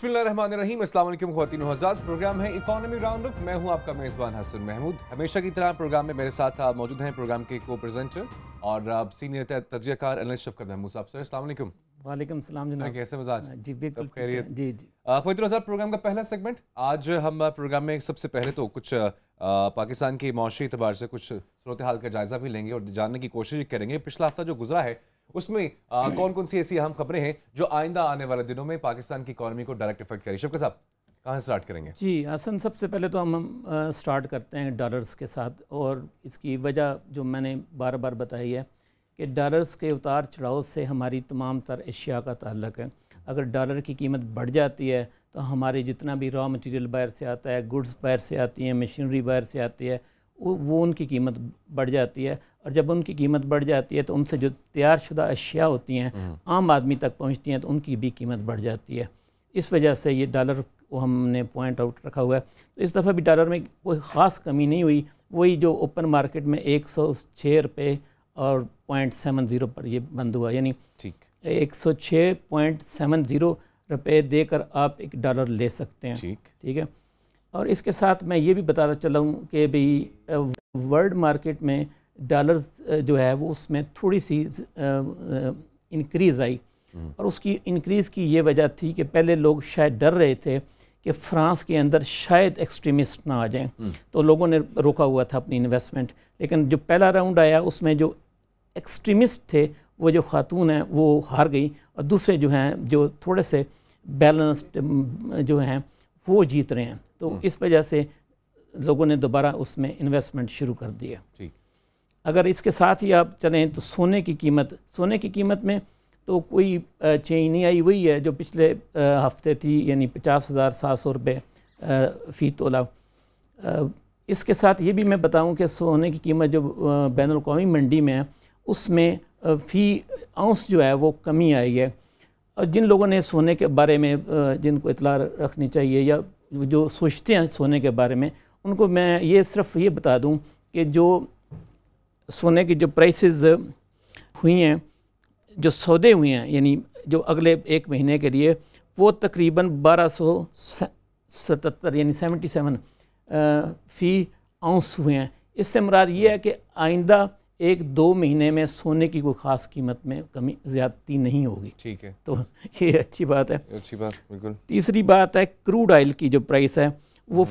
बिस्मिल्लाहिर्रहमानिर्रहीम। अस्सलाम वालेकुम ख़वातीन व हज़रात। प्रोग्राम है इकॉनमी राउंडअप। मैं हूं आपका मेज़बान हसन महमूद। हमेशा की तरह प्रोग्राम में मेरे साथ मौजूद हैं प्रोग्राम के को प्रेजेंटर और सीनियर तजज़ियाकार एनालिस्ट शफ़क़त महमूद साहब। सर अस्सलाम वालेकुम। वालेकुम सलाम जनाब। कैसे मिजाज? जी बिल्कुल सब खैरियत? जी जी। ख़वातीन व हज़रात, प्रोग्राम का पहला सेगमेंट। आज हम प्रोग्राम में सबसे पहले तो कुछ पाकिस्तान के मौशी एतबार से कुछ सूरत हाल का जायज़ा भी लेंगे और जानने की कोशिश करेंगे पिछला हफ्ता जो गुजरा है उसमें कौन कौन सी ऐसी अहम खबरें हैं जो आइंदा आने वाले दिनों में पाकिस्तान की इकॉनमी को डायरेक्ट इफेक्ट करें। शफ़क़त साहब कहाँ से स्टार्ट करेंगे? जी हसन, सबसे पहले तो हम स्टार्ट करते हैं डॉलर्स के साथ, और इसकी वजह जो मैंने बार बार बताई है कि डॉलर्स के उतार चढ़ाव से हमारी तमाम तर अशिया का ताल्लुक़ है। अगर डॉलर की कीमत बढ़ जाती है तो हमारे जितना भी रॉ मटेरियल बाहर से आता है, गुड्स बाहर से आती हैं, मशीनरी बाहर से आती है, वो उनकी कीमत बढ़ जाती है। और जब उनकी कीमत बढ़ जाती है तो उनसे जो तैयार शुदा अशिया होती हैं आम आदमी तक पहुंचती हैं तो उनकी भी कीमत बढ़ जाती है। इस वजह से ये डॉलर को हमने पॉइंट आउट रखा हुआ है। तो इस दफ़ा भी डॉलर में कोई ख़ास कमी नहीं हुई, वही जो ओपन मार्केट में 106 रुपये और 0.70 पर ये बंद हुआ, यानी 106.70 रुपये देकर आप एक डॉलर ले सकते हैं। ठीक है। और इसके साथ मैं ये भी बताता चला हूँ कि भाई वर्ल्ड मार्केट में डॉलर्स जो है वो उसमें थोड़ी सी इंक्रीज़ आई, और उसकी इंक्रीज़ की ये वजह थी कि पहले लोग शायद डर रहे थे कि फ़्रांस के अंदर शायद एक्सट्रीमिस्ट ना आ जाएं, तो लोगों ने रोका हुआ था अपनी इन्वेस्टमेंट। लेकिन जो पहला राउंड आया उसमें जो एक्सट्रीमिस्ट थे वो जो खातून हैं वो हार गई, और दूसरे जो हैं जो थोड़े से बैलेंस्ड जो हैं वो जीत रहे हैं। तो इस वजह से लोगों ने दोबारा उसमें इन्वेस्टमेंट शुरू कर दिया। अगर इसके साथ ही आप चलें तो सोने की कीमत में तो कोई चेंज नहीं आई, वही है जो पिछले हफ्ते थी, यानी 50,700 रुपये फ़ी तोला। इसके साथ ये भी मैं बताऊं कि सोने की कीमत जो बैनुल-अक़वामी मंडी में है उसमें फ़ी आउंस जो है वो कमी आई है। और जिन लोगों ने सोने के बारे में जिनको इतला रखनी चाहिए या जो सोचते हैं सोने के बारे में, उनको मैं ये सिर्फ ये बता दूं कि जो सोने की जो प्राइसेस हुई हैं, जो सौदे हुए हैं, यानी जो अगले एक महीने के लिए, वो तकरीबन 1277 यानी 77 फ़ी आउंस हुए हैं। इससे मुराद ये है कि आइंदा 1-2 महीने में सोने की कोई ख़ास कीमत में कमी ज़्यादती नहीं होगी। ठीक है, तो ये अच्छी बात है। अच्छी बात, बिल्कुल। तीसरी बात है क्रूड ऑयल की जो प्राइस है वो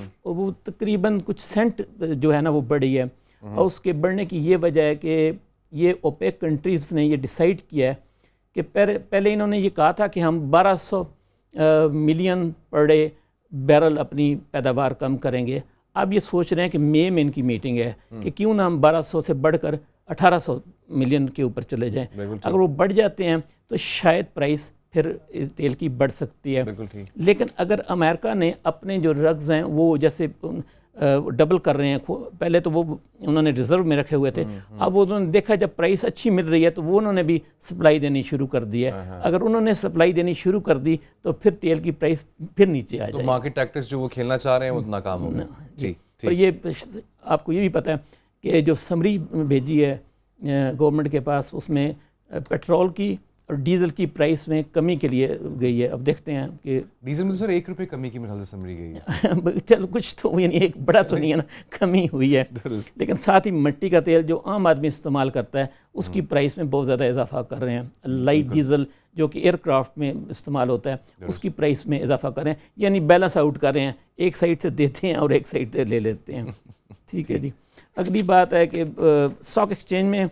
तकरीबन कुछ सेंट जो है ना वो बढ़ी है, और उसके बढ़ने की ये वजह है कि ये ओपेक कंट्रीज़ ने ये डिसाइड किया है कि पहले इन्होंने ये कहा था कि हम 1200 मिलियन पर डे बैरल अपनी पैदावार कम करेंगे। अब ये सोच रहे हैं कि मई में इनकी मीटिंग है कि क्यों ना हम 1200 से बढ़कर 1800 मिलियन के ऊपर चले जाएं। अगर वो बढ़ जाते हैं तो शायद प्राइस फिर इस तेल की बढ़ सकती है। लेकिन अगर अमेरिका ने अपने जो रग्स हैं वो जैसे डबल कर रहे हैं, पहले तो वो उन्होंने रिजर्व में रखे हुए थे, अब वो उन्होंने देखा जब प्राइस अच्छी मिल रही है तो वो उन्होंने भी सप्लाई देनी शुरू कर दी है। अगर उन्होंने सप्लाई देनी शुरू कर दी तो फिर तेल की प्राइस फिर नीचे आ जाएगी। तो मार्केट टैक्टिक्स जो वो खेलना चाह रहे हैं वो नाकाम हो गए। जी, और ये आपको ये भी पता है कि जो समरी भेजी है गवर्नमेंट के पास, उसमें पेट्रोल की और डीजल की प्राइस में कमी के लिए गई है। अब देखते हैं कि डीजल में सर 1 रुपये कमी की मिसाल से समरी गई है। चलो कुछ तो यानी एक बड़ा तो नहीं है ना, कमी हुई है। लेकिन साथ ही मिट्टी का तेल जो आम आदमी इस्तेमाल करता है उसकी प्राइस में बहुत ज़्यादा इजाफा कर रहे हैं। लाइट डीजल जो कि एयरक्राफ्ट में इस्तेमाल होता है उसकी प्राइस में इजाफा कर रहे हैं, यानी बैलेंस आउट कर रहे हैं, एक साइड से देते हैं और एक साइड से ले लेते हैं। ठीक है जी। अगली बात है कि स्टॉक एक्सचेंज में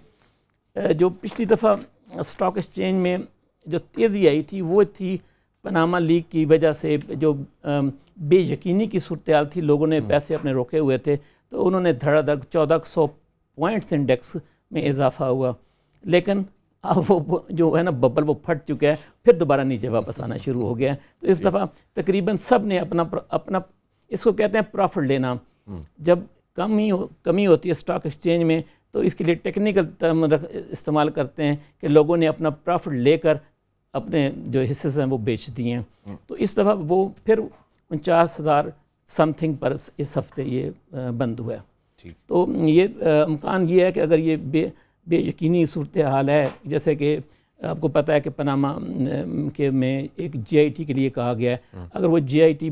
जो पिछली दफ़ा स्टॉक एक्सचेंज में जो तेज़ी आई थी वो थी पनामा लीक की वजह से, जो बेयकीनी की सूरत हाल थी, लोगों ने पैसे अपने रोके हुए थे तो उन्होंने धड़ाधड़ 1400 पॉइंट्स इंडेक्स में इजाफा हुआ। लेकिन अब वो जो है ना बबल वो फट चुका है, फिर दोबारा नीचे वापस आना शुरू हो गया है। तो इस दफ़ा तकरीबन सब ने अपना इसको कहते हैं प्रॉफिट लेना। जब कमी होती है स्टॉक एक्सचेंज में तो इसके लिए टेक्निकल टर्म इस्तेमाल करते हैं कि लोगों ने अपना प्रॉफिट लेकर अपने जो हिस्से हैं वो बेच दिए हैं। तो इस दफ़ा वो फिर 49,000 समथिंग पर इस हफ्ते ये बंद हुआ है। तो ये इम्कान ये है कि अगर ये बेयकीनी सूरत हाल है, जैसे कि आपको पता है कि पनामा के में एक जीआईटी के लिए कहा गया है। अगर वो जीआईटी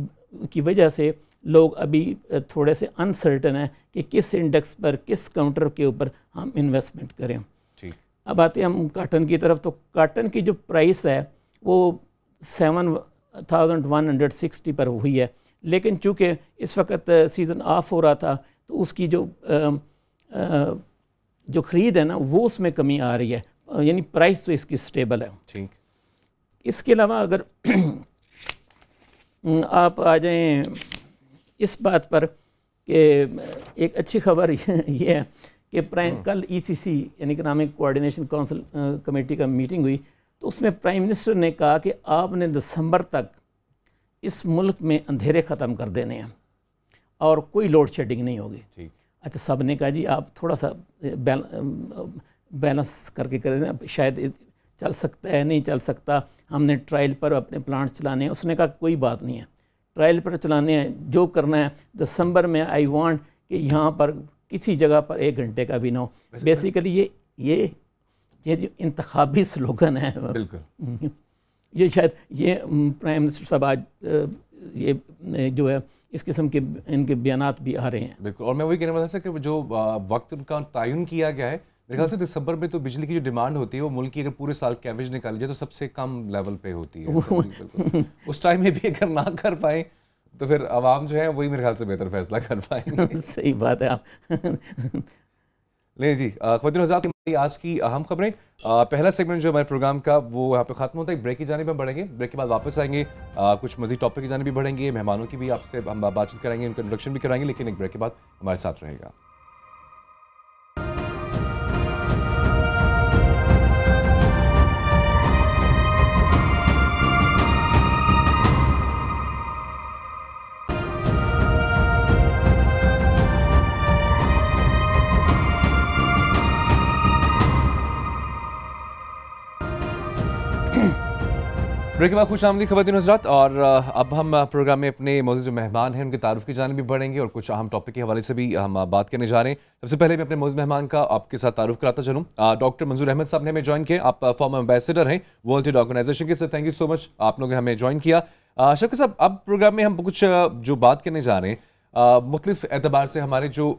की वजह से लोग अभी थोड़े से अनसर्टन हैं कि किस इंडेक्स पर, किस काउंटर के ऊपर हम इन्वेस्टमेंट करें। ठीक। अब आते हैं हम काटन की तरफ। तो काटन की जो प्राइस है वो 7,160 पर हुई है, लेकिन चूँकि इस वक्त सीज़न ऑफ हो रहा था तो उसकी जो ख़रीद है ना वो उसमें कमी आ रही है, यानी प्राइस तो इसकी स्टेबल है। ठीक। इसके अलावा अगर आप आ जाएं इस बात पर कि एक अच्छी खबर ये है कि कल ECC यानी इकनॉमिक कोऑर्डिनेशन काउंसिल कमेटी का मीटिंग हुई, तो उसमें प्राइम मिनिस्टर ने कहा कि आपने दिसंबर तक इस मुल्क में अंधेरे ख़त्म कर देने हैं और कोई लोड शेडिंग नहीं होगी। ठीक। अच्छा, सब ने कहा जी आप थोड़ा सा बैलेंस करके करें, शायद चल सकता है, नहीं चल सकता, हमने ट्रायल पर अपने प्लांट चलाने हैं। उसने कहा कोई बात नहीं है, ट्रायल पर चलाने हैं, जो करना है। दिसंबर में आई वांट कि यहाँ पर किसी जगह पर 1 घंटे का भी ना हो। बेसिकली ये जो इंतखाबी स्लोगन है, बिल्कुल, ये शायद ये प्राइम मिनिस्टर साहब आज ये जो है इस किस्म के इनके बयानात भी आ रहे हैं। बिल्कुल। और मैं वही कहने वाला था कि जो वक्त उनका तयन किया गया है, मेरे ख्याल से दिसंबर में तो बिजली की जो डिमांड होती है वो मुल्क की अगर पूरे साल की एवरेज निकाली जाए तो सबसे कम लेवल पे होती है। बिल्कुल। उस टाइम में भी अगर ना कर पाए तो फिर आवाम जो है वही मेरे ख्याल से बेहतर फैसला कर पाएंगे। सही बात है। आप ले जी, ख़वातीन हज़रात, आज की अहम खबरें। पहला सेगमेंट जो हमारे प्रोग्राम का वो यहाँ पे ख़त्म होता है। ब्रेक की जानिब में बढ़ेंगे, ब्रेक के बाद वापस आएंगे, कुछ मज़ीद टॉपिक की जानिब भी बढ़ेंगे, मेहमानों की भी आपसे हम बातचीत कराएंगे, उनका इंट्रोडक्शन भी कराएंगे, लेकिन एक ब्रेक के बाद हमारे साथ रहेगा। ब्रेक के बाद खुश आमदी ख़वातीन हज़रात। और अब हम प्रोग्राम में अपने मौजूद जो मेहमान हैं उनके तारुफ की जानिब भी बढ़ेंगे और कुछ अहम टॉपिक के हवाले से भी हम बात करने जा रहे हैं। सबसे पहले मैं अपने मौजूद मेहमान का आपके साथ तारुफ कराता चलूँ। डॉक्टर मंजूर अहमद साहब ने हमें ज्वाइन किया। आप फॉर्मर एम्बेसडर हैं वर्ल्ड ट्रेड ऑर्गेनाइजेशन के। Sir thank you so much, आप लोगों ने हमें ज्वाइन किया। शौकत साहब, अब प्रोग्राम में हम कुछ जो बात करने जा रहे हैं मुख्तलिफ एतबार से हमारे जो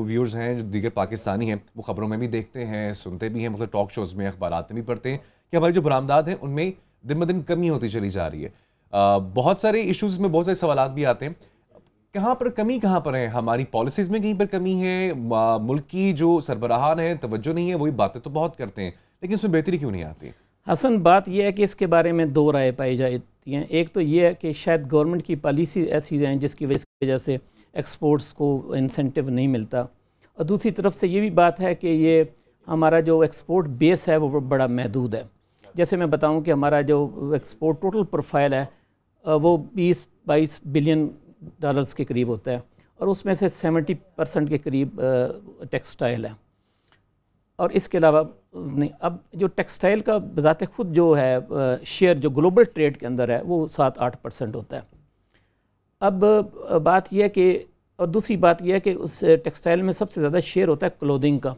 व्यूअर्स हैं, जो दीगर पाकिस्तानी हैं, वो ख़बरों में भी देखते हैं, सुनते भी हैं, मतलब टॉक शोज़ में, अखबारात में भी पढ़ते हैं कि हमारी जो बरामदात हैं उनमें दिन ब दिन कमी होती चली जा रही है। बहुत सारे इश्यूज़ में बहुत सारे सवालात भी आते हैं। कहाँ पर कमी, कहाँ पर है? हमारी पॉलिसीज़ में कहीं पर कमी है, मुल्क की जो सरबराहान है तवज्जो नहीं है, वही बातें तो बहुत करते हैं लेकिन उसमें बेहतरी क्यों नहीं आती? हसन, बात यह है कि इसके बारे में दो राय पाई जाती हैं। एक तो ये है कि शायद गवर्नमेंट की पॉलिसी ऐसी हैं जिसकी वजह से एक्सपोर्ट्स को इंसेंटिव नहीं मिलता, और दूसरी तरफ से ये भी बात है कि ये हमारा जो एक्सपोर्ट बेस है वो बड़ा महदूद है। जैसे मैं बताऊं कि हमारा जो एक्सपोर्ट टोटल प्रोफाइल है वो 20-22 बिलियन डॉलर्स के करीब होता है, और उसमें से 70% के करीब टेक्सटाइल है। और इसके अलावा नहीं, अब जो टेक्सटाइल का बज़ाते खुद जो है शेयर जो ग्लोबल ट्रेड के अंदर है वो 7-8% होता है। अब बात यह है कि, और दूसरी बात यह है कि उस टेक्सटाइल में सबसे ज़्यादा शेयर होता है क्लोथिंग का,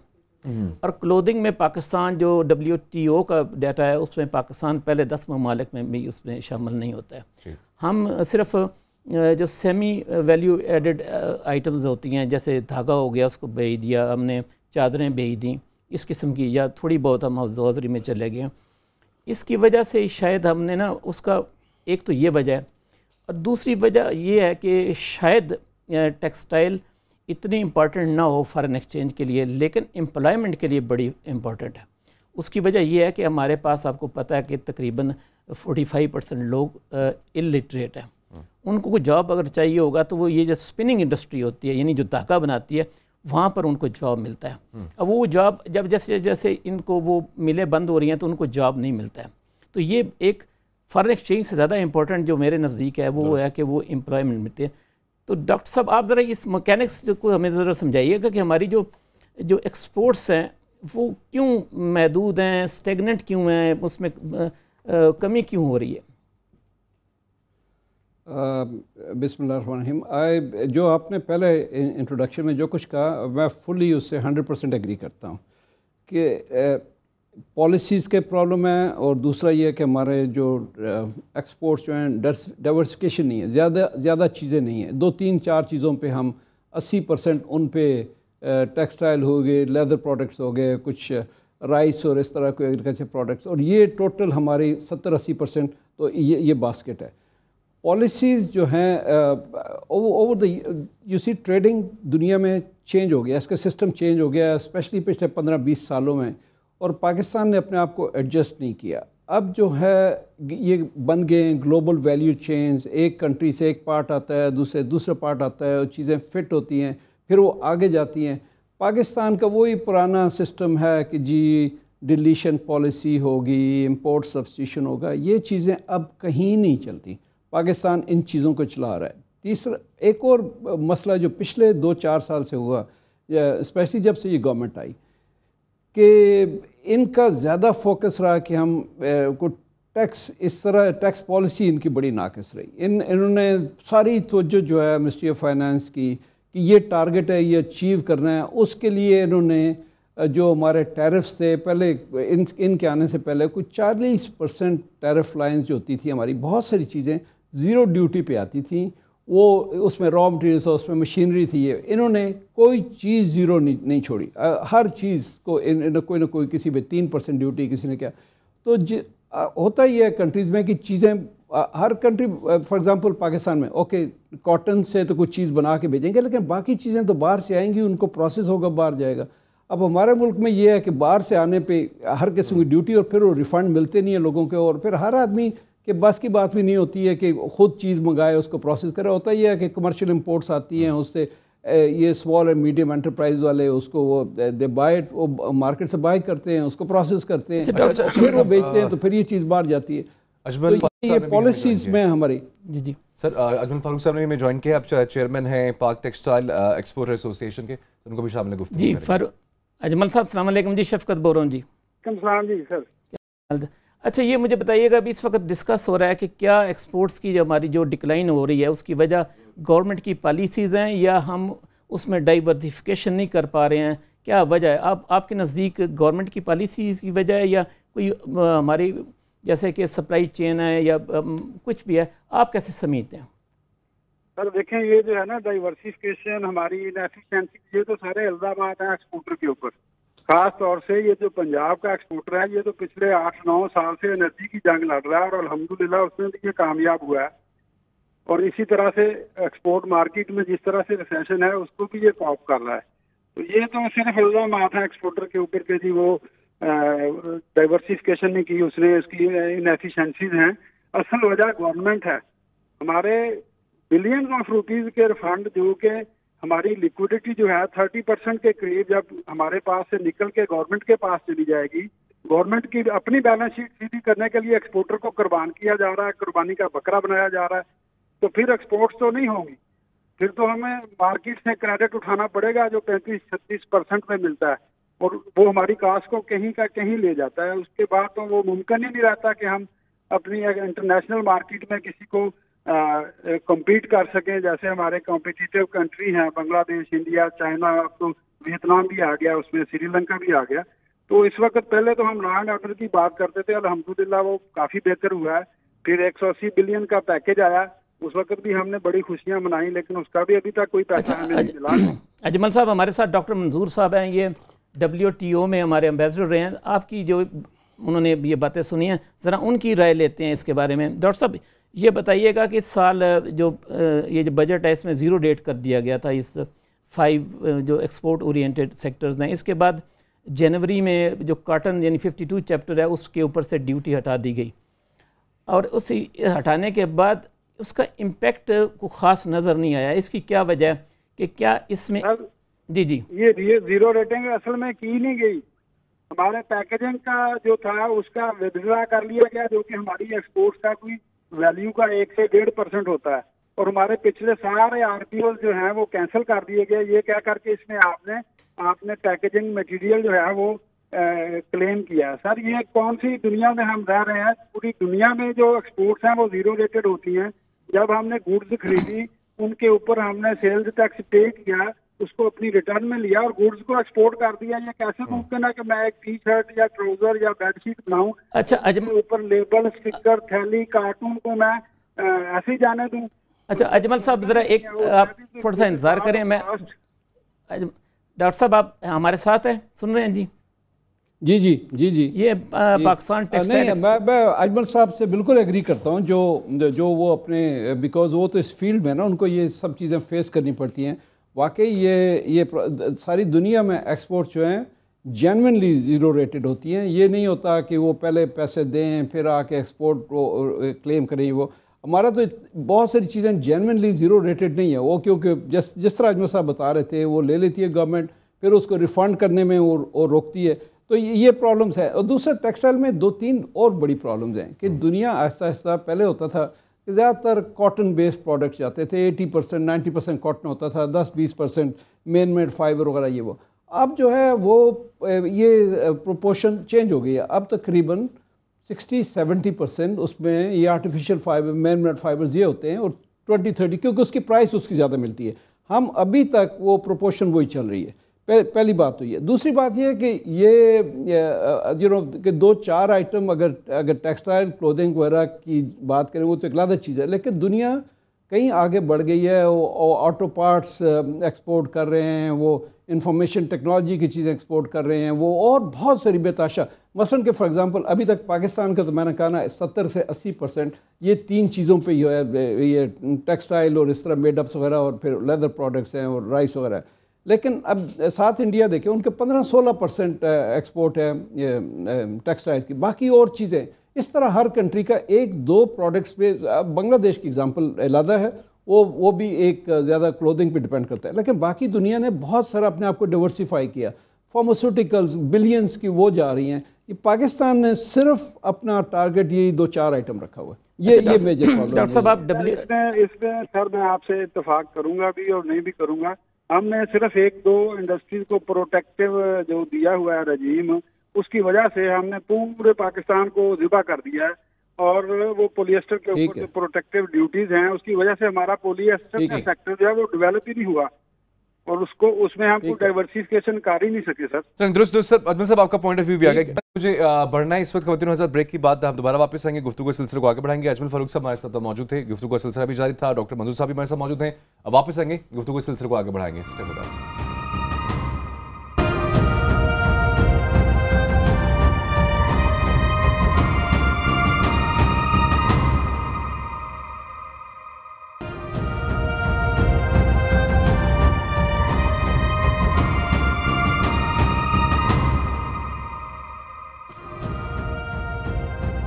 और क्लोथिंग में पाकिस्तान जो WTO का डाटा है उसमें पाकिस्तान पहले 10 ममालिक में भी उसमें शामिल नहीं होता है। हम सिर्फ जो सेमी वैल्यू एडेड आइटम्स होती हैं, जैसे धागा हो गया उसको भेज दिया हमने, चादरें भेज दी, इस किस्म की, या थोड़ी बहुत हम हौज़री में चले गए। इसकी वजह से शायद हमने ना उसका, एक तो ये वजह है, और दूसरी वजह ये है कि शायद टेक्सटाइल इतनी इम्पॉर्टेंट ना हो फॉरेन एक्सचेंज के लिए, लेकिन एम्प्लॉयमेंट के लिए बड़ी इम्पॉर्टेंट है। उसकी वजह यह है कि हमारे पास, आपको पता है कि तकरीबन 45% लोग इलिटरेट हैं। उनको कोई जॉब अगर चाहिए होगा तो वो ये जो स्पिनिंग इंडस्ट्री होती है, यानी जो धागा बनाती है, वहाँ पर उनको जॉब मिलता है। अब वो जॉब जब जैसे जैसे इनको वो मिलें बंद हो रही हैं तो उनको जॉब नहीं मिलता है। तो ये एक फॉरेन एक्सचेंज से ज़्यादा इंपॉर्टेंट जो मेरे नज़दीक है वो है कि वो एम्प्लॉयमेंट मिलती है। तो डॉक्टर साहब, आप ज़रा इस मैकेनिक्स को हमें ज़रा समझाइएगा कि हमारी जो एक्सपोर्ट्स हैं वो क्यों महदूद हैं, स्टेगनेंट क्यों हैं, उसमें कमी क्यों हो रही है? बिस्मिल्लाहिर्रहमानिर्रहीम। जो आपने पहले इंट्रोडक्शन में जो कुछ कहा, मैं फुल्ली उससे 100% एग्री करता हूँ कि पॉलिसीज़ के प्रॉब्लम है, और दूसरा ये है कि हमारे जो एक्सपोर्ट्स जो हैं डाइवर्सिफिकेशन नहीं है, ज़्यादा चीज़ें नहीं हैं। 2-3-4 चीज़ों पे हम 80% उन पे टेक्सटाइल हो गए, लेदर प्रोडक्ट्स हो गए, कुछ राइस और इस तरह के एग्रीकल्चर प्रोडक्ट्स, और ये टोटल हमारी 70-80%, तो ये बास्केट है। पॉलिसीज़ जो हैं over the you see trading दुनिया में चेंज हो गया, इसका सिस्टम चेंज हो गया, स्पेशली पिछले 15-20 सालों में, और पाकिस्तान ने अपने आप को एडजस्ट नहीं किया। अब जो है ये बन गए ग्लोबल वैल्यू चेन्स, एक कंट्री से एक पार्ट आता है, दूसरा पार्ट आता है, चीज़ें फिट होती हैं, फिर वो आगे जाती हैं। पाकिस्तान का वही पुराना सिस्टम है कि जी डिलीशन पॉलिसी होगी, इंपोर्ट सब्स्टिट्यूशन होगा, ये चीज़ें अब कहीं नहीं चलती। पाकिस्तान इन चीज़ों को चला रहा है। तीसरा एक और मसला जो पिछले 2-4 साल से हुआ, स्पेशली जब से ये गवर्नमेंट आई, कि इनका ज़्यादा फोकस रहा कि हम को टैक्स, इस तरह टैक्स पॉलिसी इनकी बड़ी नाकिस रही। इन्होंने सारी तवज्जो जो है मिनिस्ट्री ऑफ फाइनेंस की कि ये टारगेट है, ये अचीव करना है, उसके लिए इन्होंने जो हमारे टैरिफ्स थे पहले, इनके आने से पहले कुछ 40% टैरिफ लाइन्स जो होती थी हमारी, बहुत सारी चीज़ें ज़ीरो ड्यूटी पे आती थी, वो उसमें रॉ मटेरियल्स और उसमें मशीनरी थी, ये इन्होंने कोई चीज़ ज़ीरो नहीं छोड़ी। हर चीज़ को कोई ना कोई, किसी पे 3% ड्यूटी, किसी ने क्या। तो होता ही है कंट्रीज़ में कि चीज़ें, हर कंट्री, फॉर एग्जांपल पाकिस्तान में ओके कॉटन से तो कुछ चीज़ बना के भेजेंगे, लेकिन बाकी चीज़ें तो बाहर से आएंगी, उनको प्रोसेस होगा, बाहर जाएगा। अब हमारे मुल्क में ये है कि बाहर से आने पे हर किस्म की ड्यूटी, और फिर वो रिफ़ंड मिलते नहीं है लोगों को, और फिर हर आदमी के बस की बात भी नहीं होती है कि ख़ुद चीज़ मंगाए, उसको प्रोसेस करे। होता ही है कि कमर्शियल इंपोर्ट्स आती हैं, उससे ये स्मॉल एंड मीडियम एंटरप्राइज वाले उसको वो दे बाय इट, वो मार्केट से बाय करते हैं, उसको प्रोसेस करते हैं, फिर वो बेचते हैं, तो फिर ये चीज़ बाहर जाती है। अजमल तो ये पॉलिसीज़ में हमारी जी सर, अजमल फारूक साहब ने हमें ज्वाइन किया, आप चेयरमैन हैं पाक टेक्सटाइल एक्सपोर्टर एसोसिएशन के, उनको भी शामिल गुफ्तगू जी। अजमल साहब अस्सलाम वालेकुम जी, शफकत बोल रहा हूँ जी। जी सर। अच्छा, ये मुझे बताइएगा, अभी इस वक्त डिस्कस हो रहा है कि क्या एक्सपोर्ट्स की जो हमारी जो डिक्लाइन हो रही है उसकी वजह गवर्नमेंट की पॉलिसीज़ हैं, या हम उसमें डाइवर्सिफिकेशन नहीं कर पा रहे हैं, क्या वजह है? आपके नज़दीक गवर्नमेंट की पॉलिसी की वजह है, या कोई हमारी जैसे कि सप्लाई चेन है, या कुछ भी है, आप कैसे समझते हैं? सर देखें, ये जो है ना डाइवर्सिफिकेशन, हमारी इनएफिशिएंसी, ये तो सारे इल्जाम हैं एक्सपोर्टर के ऊपर। खास तौर से ये जो पंजाब का एक्सपोर्टर है, ये तो पिछले 8-9 साल से एनर्जी की जंग लड़ रहा है, और अल्हम्दुलिल्लाह उसमें भी ये कामयाब हुआ है। और इसी तरह से एक्सपोर्ट मार्केट में जिस तरह से रिसेशन है, उसको भी ये कॉप कर रहा है। तो ये तो सिर्फ इल्जाम है एक्सपोर्टर के ऊपर के जी वो डाइवर्सिफिकेशन नहीं की उसने, इसकी इनएफिशिएंसीज हैं। असल वजह गवर्नमेंट है। हमारे बिलियंस ऑफ रुपीज के रिफंड जो कि हमारी लिक्विडिटी जो है 30% के करीब जब हमारे पास से निकल के गवर्नमेंट के पास चली जाएगी, गवर्नमेंट की अपनी बैलेंस शीट सीधी करने के लिए एक्सपोर्टर को कुर्बान किया जा रहा है, कुर्बानी का बकरा बनाया जा रहा है, तो फिर एक्सपोर्ट्स तो नहीं होंगी। फिर तो हमें मार्केट से क्रेडिट उठाना पड़ेगा जो 35-36% में मिलता है, और वो हमारी कास्ट को कहीं का कहीं ले जाता है। उसके बाद तो वो मुमकिन ही नहीं रहता कि हम अपनी इंटरनेशनल मार्केट में किसी को कम्पीट कर सकें। जैसे हमारे कॉम्पिटिटिव कंट्री हैं बांग्लादेश, इंडिया, चाइना, अब तो वियतनाम भी आ गया, उसमें श्रीलंका भी आ गया। तो इस वक्त पहले तो हम लॉ एंड ऑर्डर की बात करते थे, अल्हम्दुलिल्लाह वो काफ़ी बेहतर हुआ है। फिर 180 बिलियन का पैकेज आया, उस वक्त भी हमने बड़ी खुशियां मनाई, लेकिन उसका भी अभी तक कोई पैसा हमें नहीं मिला। अजमल साहब, हमारे साथ डॉक्टर मंजूर साहब हैं, ये WTO में हमारे एम्बेसडर रहे हैं। आपकी जो उन्होंने ये बातें सुनी हैं, ज़रा उनकी राय लेते हैं इसके बारे में। डॉक्टर साहब, ये बताइएगा कि इस साल ये जो बजट है इसमें ज़ीरो डेट कर दिया गया था इस 5 जो एक्सपोर्ट ओरिएंटेड सेक्टर्स हैं। इसके बाद जनवरी में जो कॉटन यानी 52 चैप्टर है उसके ऊपर से ड्यूटी हटा दी गई, और उस हटाने के बाद उसका इम्पेक्ट को ख़ास नज़र नहीं आया। इसकी क्या वजह है कि क्या इसमें जी ये ज़ीरो रेटिंग असल में की नहीं गई। हमारे पैकेजिंग का जो था उसका विड्रॉ कर लिया गया, जो कि हमारी एक्सपोर्ट्स का कोई वैल्यू का 1 से 1.5% होता है, और हमारे पिछले सारे RPO जो हैं वो कैंसिल कर दिए गए, ये कह करके इसमें आपने पैकेजिंग मटेरियल जो है वो क्लेम किया। सर, ये कौन सी दुनिया में हम रह रहे हैं? पूरी दुनिया में जो एक्सपोर्ट्स हैं वो ज़ीरो रेटेड होती हैं। जब हमने गुड्स खरीदी उनके ऊपर हमने सेल्स टैक्स पे किया, उसको अपनी रिटर्न में लिया और गुड्स को एक्सपोर्ट कर दिया। ये कैसे मुमकिन है कि मैं एक टी शर्ट या ट्राउजर या बेडशीट बनाऊं, अच्छा उसके ऊपर लेबल, स्टिकर, थैली, कार्टून को मैं ऐसे ही जाने दूं? अच्छा अजमल साहब ज़रा एक आप थोड़ा सा इंतज़ार करें। मैं डॉक्टर साहब आप हमारे साथ हैं, सुन रहे हैं जी? जी जी जी जी। ये पाकिस्तान टेक्सटाइल नहीं, मैं अजमल साहब से बिल्कुल एग्री करता हूँ। जो वो अपने बिकॉज वो तो इस फील्ड में ना, उनको ये सब चीज़ें फेस करनी पड़ती हैं। वाकई ये सारी दुनिया में एक्सपोर्ट जो हैं जेन्युइनली ज़ीरो रेटेड होती हैं। ये नहीं होता कि वो पहले पैसे दें फिर आके एक्सपोर्ट क्लेम करें। वो हमारा तो बहुत सारी चीज़ें जेन्युइनली ज़ीरो रेटेड नहीं है वो, क्योंकि जिस तरह अजमल साहब बता रहे थे, वो ले लेती है गवर्नमेंट, फिर उसको रिफ़ंड करने में वो रोकती है। तो ये प्रॉब्लम्स है। और दूसरा टेक्सटाइल में 2-3 और बड़ी प्रॉब्लम्स हैं कि दुनिया आहिस्ता आहिस्ता, पहले होता था कि ज़्यादातर कॉटन बेस्ड प्रोडक्ट्स जाते थे, 80% 90% कॉटन होता था, 10-20% मैन मेड फाइबर वगैरह ये वो। अब जो है वो ये प्रोपोर्शन चेंज हो गई है। अब तकरीबन 60-70% उसमें ये artificial fibre, man made fibres ये होते हैं, और 20-30 क्योंकि उसकी प्राइस उसकी ज़्यादा मिलती है। हम अभी तक वो प्रोपोर्शन वही चल रही है। पहली बात तो ये। दूसरी बात ये है कि कि 2-4 आइटम अगर टेक्सटाइल क्लोथिंग वगैरह की बात करें वो तो एक अलग चीज़ है, लेकिन दुनिया कहीं आगे बढ़ गई है। वो ऑटो पार्ट्स एक्सपोर्ट कर रहे हैं, वो इंफॉर्मेशन टेक्नोलॉजी की चीज़ें एक्सपोर्ट कर रहे हैं, वो और बहुत सारी बेताशा। मसलन के फॉर एग्जांपल अभी तक पाकिस्तान का तो मैंने कहा ना 70 से 80% ये 3 चीज़ों पे ही है, ये टेक्सटाइल और इस तरह मेडअप्स वगैरह और फिर लेदर प्रोडक्ट्स हैं और राइस वगैरह। लेकिन अब साथ इंडिया देखें, उनके 15-16% एक्सपोर्ट है टेक्सटाइल की, बाकी और चीज़ें। इस तरह हर कंट्री का 1-2 प्रोडक्ट्स पे, बांग्लादेश की एग्जांपल अलग है, वो भी एक ज़्यादा क्लोथिंग पे डिपेंड करता है, लेकिन बाकी दुनिया ने बहुत सारा अपने आप को डिवर्सिफाई किया। फार्मास्यूटिकल्स बिलियंस की वो जा रही हैं। ये पाकिस्तान ने सिर्फ अपना टारगेट यही 2-4 आइटम रखा हुआ है। ये मेजर प्रॉब्लम। डॉक्टर साहब आप इसमें सर मैं आपसे इत्तेफाक करूंगा भी और नहीं भी करूंगा। हमने सिर्फ 1-2 इंडस्ट्रीज को प्रोटेक्टिव जो दिया हुआ है रजीम, उसकी वजह से हमने पूरे पाकिस्तान को ज़िबा कर दिया है। और वो पॉलिएस्टर के ऊपर जो प्रोटेक्टिव ड्यूटीज हैं, उसकी वजह से हमारा पॉलिएस्टर का सेक्टर जो है वो डेवलप ही नहीं हुआ, और उसमें हम कोई डाइवर्सिफिकेशन कर ही नहीं सके सर। दुरुस्त सर। अजमल साहब आपका पॉइंट ऑफ व्यू भी आ गया। मुझे बढ़ना है इस वक्त। खबरों के साथ ब्रेक की बात हम दोबारा वापस आएंगे, गुफ्तगू के सिलसिले को आगे बढ़ाएंगे। अजमल फारूक साहब हमारे साथ मौजूद थे, गुफ्तगू का सिलसिला भी जारी था। डॉक्टर मंजूर साहब भी हमारे साथ मौजूद हैं। अब वापस आएंगे, गुफ्तगू के सिलसिले को आगे बढ़ाएंगे। Stay with us.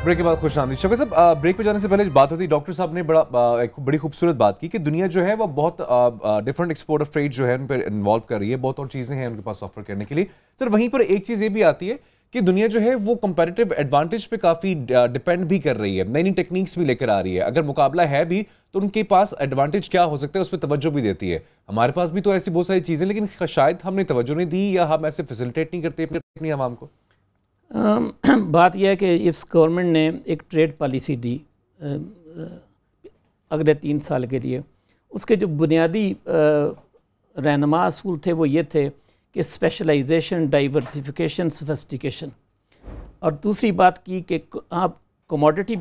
ब्रेक के बाद खुश आमदीद। शौकत साहब, ब्रेक पे जाने से पहले बात होती, डॉक्टर साहब ने एक बड़ी खूबसूरत बात की कि दुनिया जो है वो बहुत डिफरेंट एक्सपोर्ट ऑफ ट्रेड जो है उन पर इन्वॉल्व कर रही है, बहुत और चीज़ें हैं उनके पास ऑफर करने के लिए। सर वहीं पर एक चीज़ ये भी आती है कि दुनिया जो है वो कंपैरेटिव एडवांटेज पे काफ़ी डिपेंड भी कर रही है, नई नई टेक्निक्स भी लेकर आ रही है। अगर मुकाबला है भी तो उनके पास एडवांटेज क्या हो सकता है उस पर तवज्जो भी देती है। हमारे पास भी तो ऐसी बहुत सारी चीज़ें, लेकिन शायद हमने तवज्जो नहीं दी या हम ऐसे फैसिलिटेट नहीं करते अपनी आवाम को। बात यह है कि इस गवर्नमेंट ने एक ट्रेड पॉलिसी दी अगले 3 साल के लिए। उसके जो बुनियादी रहनुमा असूल थे वो ये थे कि स्पेशलाइजेशन, डाइवर्सिफिकेशन, सोफिस्टिकेशन, और दूसरी बात की कि आप कमोडिटी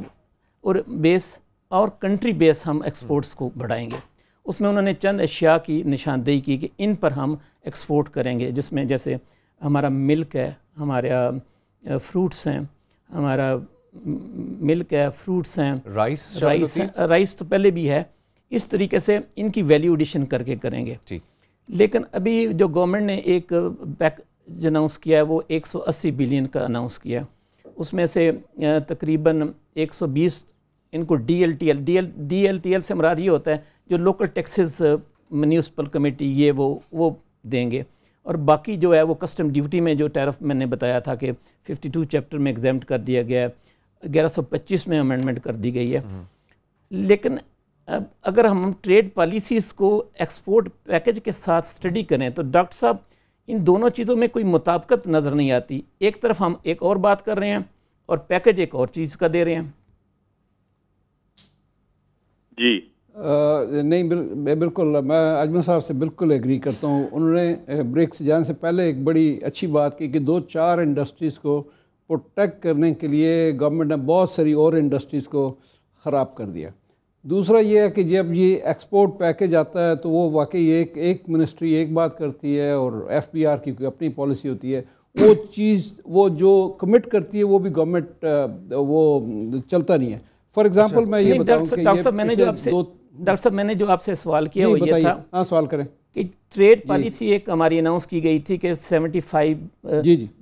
और बेस और कंट्री बेस हम एक्सपोर्ट्स को बढ़ाएंगे। उसमें उन्होंने चंद अशिया की निशानदेही की कि इन पर हम एक्सपोर्ट करेंगे, जिसमें जैसे हमारा मिल्क है, हमारा फ्रूट्स हैं, हमारा मिल्क है, फ्रूट्स हैं, राइस तो पहले भी है। इस तरीके से इनकी वैल्यू एडिशन करके करेंगे। लेकिन अभी जो गवर्नमेंट ने एक पैकेज अनाउंस किया है वो 180 बिलियन का अनाउंस किया है। उसमें से तकरीबन 120 इनको DLTL से मुराद ये होता है जो लोकल टैक्सेस म्यूनिसिपल कमेटी ये वो देंगे, और बाकी जो है वो कस्टम ड्यूटी में जो टैरिफ मैंने बताया था कि 52 चैप्टर में एग्जाम्प्ट कर दिया गया है, 1125 में अमेंडमेंट कर दी गई है। लेकिन अब अगर हम ट्रेड पॉलिसीज़ को एक्सपोर्ट पैकेज के साथ स्टडी करें तो डॉक्टर साहब इन दोनों चीज़ों में कोई मुताबिकत नज़र नहीं आती। एक तरफ हम एक और बात कर रहे हैं और पैकेज एक और चीज़ का दे रहे हैं। जी नहीं, बिल्कुल मैं अजमल साहब से बिल्कुल एग्री करता हूँ। उन्होंने ब्रिक्स जाने से पहले एक बड़ी अच्छी बात की कि 2-4 इंडस्ट्रीज़ को प्रोटेक्ट करने के लिए गवर्नमेंट ने बहुत सारी और इंडस्ट्रीज़ को ख़राब कर दिया। दूसरा ये है कि जब ये एक्सपोर्ट पैकेज आता है तो वो वाकई एक मिनिस्ट्री एक बात करती है और FBR की कोई अपनी पॉलिसी होती है। वो चीज़ वो जो कमिट करती है वो भी गवर्नमेंट वो चलता नहीं है। फॉर एग्जांपल मैं ये बताऊं कि डॉक्टर साहब मैंने जो आपसे सवाल किया वो ये था, हाँ सवाल करें, कि ट्रेड पॉलिसी एक हमारी अनाउंस की गई थी कि 75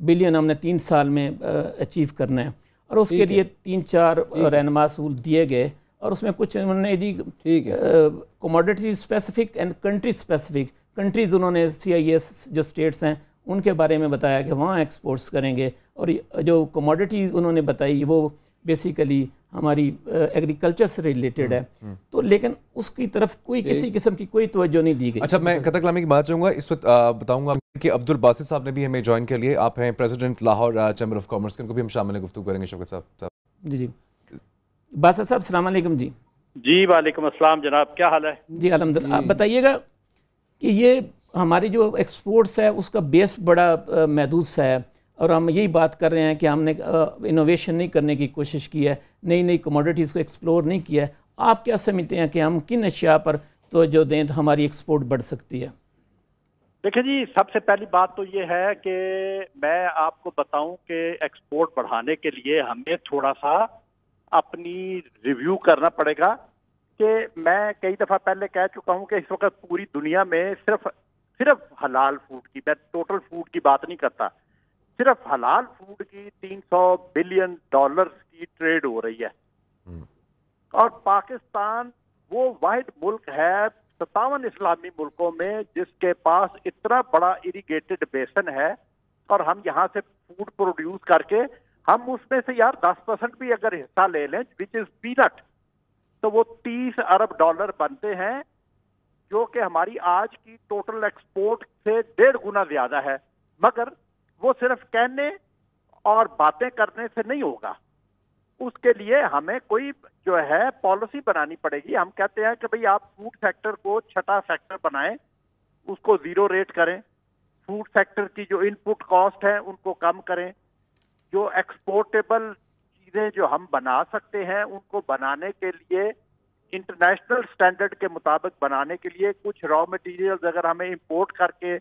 बिलियन हमने 3 साल में अचीव करना है और उसके लिए 3-4 रहनुमा असूल दिए गए और उसमें कुछ उन्होंने दी commodity specific and country specific. Countries उन्होंने CIS जो स्टेट्स हैं उनके बारे में बताया कि वहाँ एक्सपोर्ट्स करेंगे और जो कमोडिटीज़ उन्होंने बताई वो बेसिकली हमारी एग्रीकल्चर से रिलेटेड है। तो लेकिन उसकी तरफ कोई किसी किस्म की कोई तवज्जो नहीं दी गई। अच्छा, मैं कथक कलामी की बात चाहूँगा इस वक्त बताऊँगा कि अब्दुल बासित साहब ने भी हमें ज्वाइन कर लिए। आप हैं president Lahore chamber of commerce के, उनको भी हम शामिल गुफ्तगू करेंगे। शौकत साहब। जी बासित साहब अस्सलाम वालेकुम। जी वालेकुम अस्सलाम जनाब, क्या हाल है? जी अल्हम्दुलिल्लाह। आप बताइएगा कि ये हमारी जो एक्सपोर्ट्स है उसका बेस बड़ा महदूद सा है और हम यही बात कर रहे हैं कि हमने इनोवेशन नहीं करने की कोशिश की है, नई नई कमोडिटीज़ को एक्सप्लोर नहीं किया है। आप क्या समझते हैं कि हम किन अशिया पर तो जो दें तो हमारी एक्सपोर्ट बढ़ सकती है? देखिए जी, सबसे पहली बात तो ये है कि मैं आपको बताऊं कि एक्सपोर्ट बढ़ाने के लिए हमें थोड़ा सा अपनी रिव्यू करना पड़ेगा। कि मैं कई दफ़ा पहले कह चुका हूं कि इस वक्त पूरी दुनिया में सिर्फ हलाल फूड की, मैं टोटल फूड की बात नहीं करता, सिर्फ हलाल फूड की 300 बिलियन डॉलर्स की ट्रेड हो रही है। और पाकिस्तान वो वाहिद मुल्क है 57 इस्लामी मुल्कों में जिसके पास इतना बड़ा इरिगेटेड बेसन है और हम यहाँ से फूड प्रोड्यूस करके हम उसमें से यार 10% भी अगर हिस्सा ले लें विच इज पीनट, तो वो 30 अरब डॉलर बनते हैं, जो कि हमारी आज की टोटल एक्सपोर्ट से 1.5 गुना ज्यादा है। मगर वो सिर्फ कहने और बातें करने से नहीं होगा, उसके लिए हमें कोई जो है पॉलिसी बनानी पड़ेगी। हम कहते हैं कि भाई आप फूड सेक्टर को छठा सेक्टर बनाएं, उसको 0 रेट करें, फूड सेक्टर की जो इनपुट कॉस्ट है उनको कम करें, जो एक्सपोर्टेबल चीजें जो हम बना सकते हैं उनको बनाने के लिए इंटरनेशनल स्टैंडर्ड के मुताबिक बनाने के लिए कुछ रॉ मटेरियल्स अगर हमें इंपोर्ट करके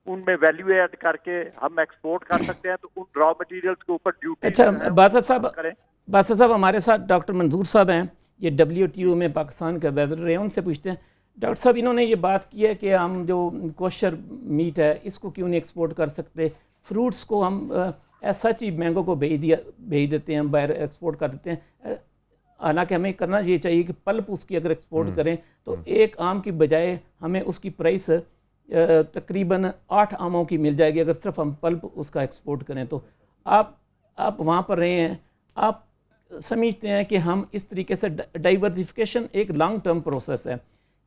उनमें वैल्यू ऐड करके हम एक्सपोर्ट कर सकते हैं तो उन रॉ मटेरियल्स के ऊपर ड्यूटी। अच्छा बासित साहब हमारे साथ डॉक्टर मंजूर साहब हैं, ये WTO में पाकिस्तान के वज़ीर रहे हैं, उनसे पूछते हैं डॉक्टर साहब इन्होंने ये बात की है कि हम जो कोशर मीट है इसको क्यों नहीं एक्सपोर्ट कर सकते, फ्रूट्स को हम ऐसा चीज मैंगो को भेज देते हैं, बाहर एक्सपोर्ट कर देते हैं। हालांकि हमें करना ये चाहिए कि पल्प उसकी अगर एक्सपोर्ट करें तो एक आम की बजाय हमें उसकी प्राइस तकरीबन 8 आमों की मिल जाएगी अगर सिर्फ हम पल्प उसका एक्सपोर्ट करें। तो आप वहाँ पर रहे हैं, आप समझते हैं कि हम इस तरीके से डाइवर्सिफिकेशन एक लॉन्ग टर्म प्रोसेस है,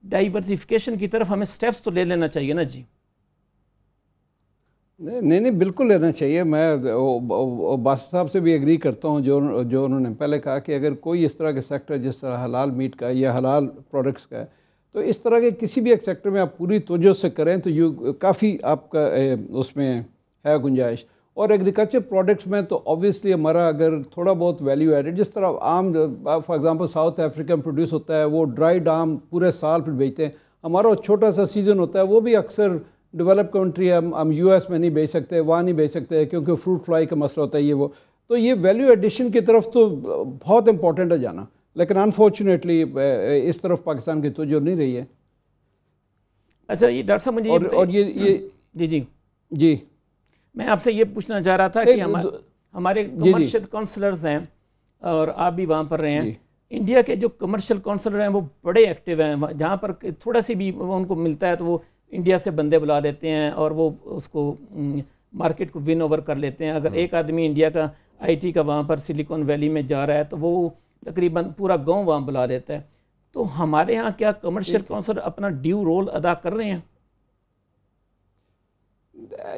डाइवर्सिफिकेशन की तरफ हमें स्टेप्स तो ले लेना चाहिए ना? जी नहीं बिल्कुल लेना चाहिए। मैं बासित साहब से भी एग्री करता हूँ जो उन्होंने पहले कहा कि अगर कोई इस तरह के सेक्टर जिस तरह हलाल मीट का या हलाल प्रोडक्ट्स का है तो इस तरह के किसी भी एक सेक्टर में आप पूरी तवज्जो से करें तो काफ़ी आपका उसमें है गुंजाइश। और एग्रीकल्चर प्रोडक्ट्स में तो ऑब्वियसली हमारा अगर थोड़ा बहुत वैल्यू एडेड, जिस तरह आम फॉर एग्जांपल साउथ अफ्रीका में प्रोड्यूस होता है वो ड्राइड आम पूरे साल फिर बेचते हैं, हमारा छोटा सा सीज़न होता है वो भी अक्सर डेवलप कंट्री है, हम US में नहीं बेच सकते, वहाँ नहीं बेच सकते क्योंकि फ्रूट फ्लाई का मसला होता है ये वो। तो ये वैल्यू एडिशन की तरफ तो बहुत इंपॉर्टेंट है जाना, लेकिन अनफॉर्चुनेटली इस तरफ पाकिस्तान की तवज्जो नहीं रही है। अच्छा ये डॉक्टर साहब मुझे और ये जी मैं आपसे ये पूछना चाह रहा था कि हमारे कमर्शियल काउंसलर्स हैं और आप भी वहाँ पर रहे हैं, इंडिया के जो कमर्शियल काउंसलर हैं वो बड़े एक्टिव हैं, जहाँ पर थोड़ा सी भी उनको मिलता है तो वो इंडिया से बंदे बुला लेते हैं और वो उसको मार्केट को विन ओवर कर लेते हैं। अगर एक आदमी इंडिया का IT का वहाँ पर सिलिकॉन वैली में जा रहा है तो वो तकरीबन पूरा गांव वहाँ बुला लेता है। तो हमारे यहाँ क्या कमर्शियल काउंसिल अपना ड्यू रोल अदा कर रहे हैं?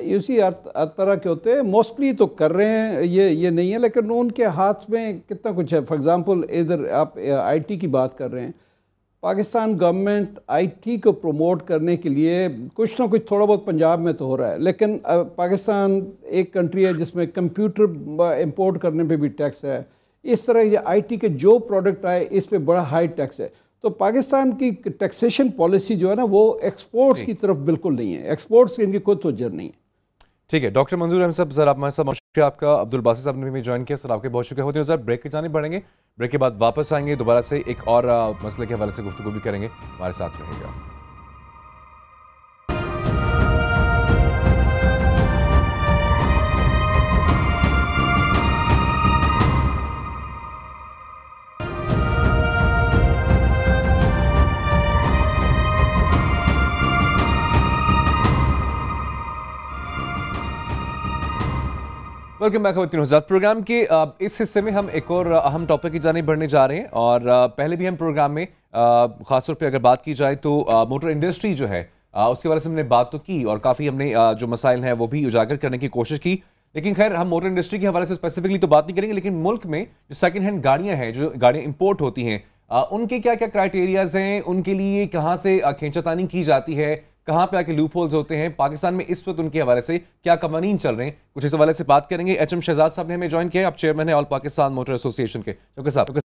इसी तरह के होते हैं, मोस्टली तो कर रहे हैं, ये नहीं है, लेकिन उनके हाथ में कितना कुछ है। फॉर एग्जांपल इधर आप IT की बात कर रहे हैं पाकिस्तान गवर्नमेंट आईटी को प्रमोट करने के लिए कुछ ना कुछ थोड़ा बहुत पंजाब में तो हो रहा है, लेकिन पाकिस्तान एक कंट्री है जिसमें कंप्यूटर इंपोर्ट करने पे भी टैक्स है। इस तरह ये आईटी के जो प्रोडक्ट आए इस पे बड़ा हाई टैक्स है। तो पाकिस्तान की टैक्सेशन पॉलिसी जो है ना वो एक्सपोर्ट्स की तरफ बिल्कुल नहीं है, एक्सपोर्ट्स की इनकी कोई तवज्जो नहीं है। ठीक है डॉक्टर मंजूर अहमद साहब, सर आप हमारे साथ बहुत शुक्रिया आपका। अब्दुल बासित साहब ने भी ज्वाइन किया, सर आपके बहुत शुक्रिया। होते हैं सर ब्रेक की जानिब बढ़ेंगे, ब्रेक के बाद वापस आएंगे, दोबारा से एक और मसले के हवाले से गुफ्तगू भी करेंगे। हमारे साथ रहेगा। वेलकम बैक खवातीन हज़रात। प्रोग्राम के इस हिस्से में हम एक और अहम टॉपिक की जानिब बढ़ने जा रहे हैं। और पहले भी हम प्रोग्राम में ख़ासतौर पे अगर बात की जाए तो मोटर इंडस्ट्री जो है उसके बारे में हमने बात तो की और काफ़ी हमने जो मसाइल हैं वो भी उजागर करने की कोशिश की। लेकिन खैर हम मोटर इंडस्ट्री के हवाले से स्पेसिफिकली तो बात नहीं करेंगे, लेकिन मुल्क में जो सेकेंड हैंड गाड़ियाँ हैं, जो गाड़ियाँ इंपोर्ट होती हैं, उनके क्या क्या क्राइटेरियाज हैं, उनके लिए कहाँ से खींचातानी की जाती है, कहाँ पे आके लूप होल्स होते हैं, पाकिस्तान में इस वक्त उनके हवाले से क्या कवानीन चल रहे हैं, कुछ इस हवाले से बात करेंगे। एचएम शहजाद साहब ने हमें ज्वाइन किया, आप चेयरमैन है ऑल पाकिस्तान मोटर एसोसिएशन के। चौके साहब।